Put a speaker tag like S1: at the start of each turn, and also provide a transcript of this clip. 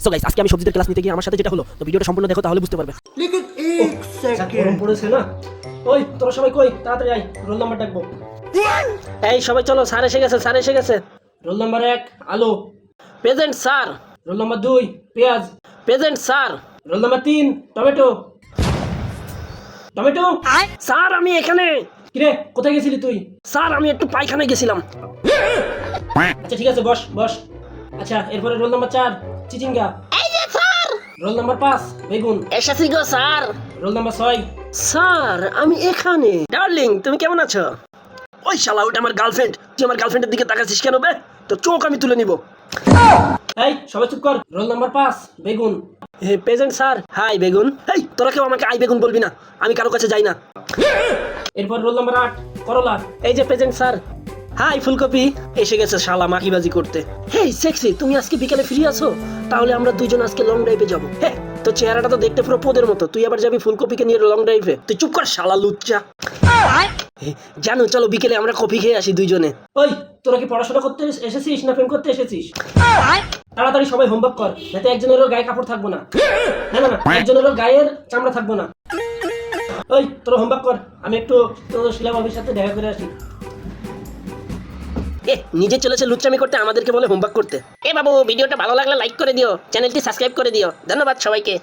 S1: So guys আজকে আমি সবজিদের class নিতে গিয়ে আমার সাথে যেটা হলো, তো ভিডিওটা সম্পূর্ণ দেখো তাহলে বুঝতে পারবে।
S2: लेकिन एक
S3: গরম
S2: सेकंड
S3: পড়েছে না। ওই তোরা সবাই কই, তাড়াতাড়ি আয়, রোল নাম্বার ডাকবো।
S4: এই সবাই চলো, স্যার এসে গেছে, স্যার এসে গেছে।
S3: রোল নাম্বার 1 আলু,
S4: প্রেজেন্ট স্যার।
S3: রোল নাম্বার 2 পেঁয়াজ,
S4: present sir.
S3: Roll number 3 tomato. Tomato
S4: sir আমি এখানে।
S3: কিরে কোথায় গেছিলি তুই?
S4: স্যার আমি একটু পায়খানায় গেছিলাম।
S3: আচ্ছা ঠিক আছে, বস বস। আচ্ছা এরপরে রোল নাম্বার 4 চিচিঙ্গা।
S4: এই যে স্যার।
S3: রোল নাম্বার 5 বেগুন।
S4: এসেছি গো স্যার।
S3: রোল নাম্বার 6
S4: স্যার আমি এখানে। ডার্লিং তুমি কেমন আছো? ওই শালা ওটা আমার গার্লফ্রেন্ড, তুই আমার গার্লফ্রেন্ডের দিকে তাকাচ্ছিস কেন বে? তোর চোখ আমি তুলে নিব।
S3: এই সবাই চুপ কর। রোল নাম্বার 5 বেগুন।
S4: Present sir. হাই বেগুন। এই তোরা কেউ আমাকে আই বেগুন বলবি না, আমি কারো কাছে যাই না।
S3: এরপর রোল নাম্বার 8 করলা।
S4: এই যে প্রেজেন্ট স্যার। হাই ফুলকপি। এসে গেছে শালা মাখিবাজি করতে। হেই সেক্সি, তুমি আজকে বিকেলে ফ্রি আছো? তাহলে আমরা দুইজন আজকে লং ড্রাইভে যাবো। হ্যাঁ, তো চেহারাটা তো দেখতে পুরো পোদের মতো, তুই আবার যাবি ফুলকপিকে নিয়ে লং ড্রাইভে? তুই চুপ কর শালা লুচ্চা। জানো চলো বিকেলে আমরা কফি খেয়ে আসি দুইজনে।
S3: ওই তোরা কি পড়াশোনা করতে এসেছিস না প্রেম করতে এসেছিস? তাড়াতাড়ি সবাই হোমওয়ার্ক কর, যাতে একজনেরও গায়ে কাপড় থাকবো না। না না না, একজনেরও গায়ের চামড়া থাকবো না। ওই তোরা হোমওয়ার্ক কর, আমি একটু তোর শিলা বাবির সাথে দেখা করে আসি।
S4: নিজে চলেছে লুচ্চামি করতে, আমাদেরকে বলে হোমওয়ার্ক করতে। বাবু ভিডিওটা ভালো লাগলে লাইক করে দিও, চ্যানেলটি সাবস্ক্রাইব করে দিও। ধন্যবাদ সবাইকে।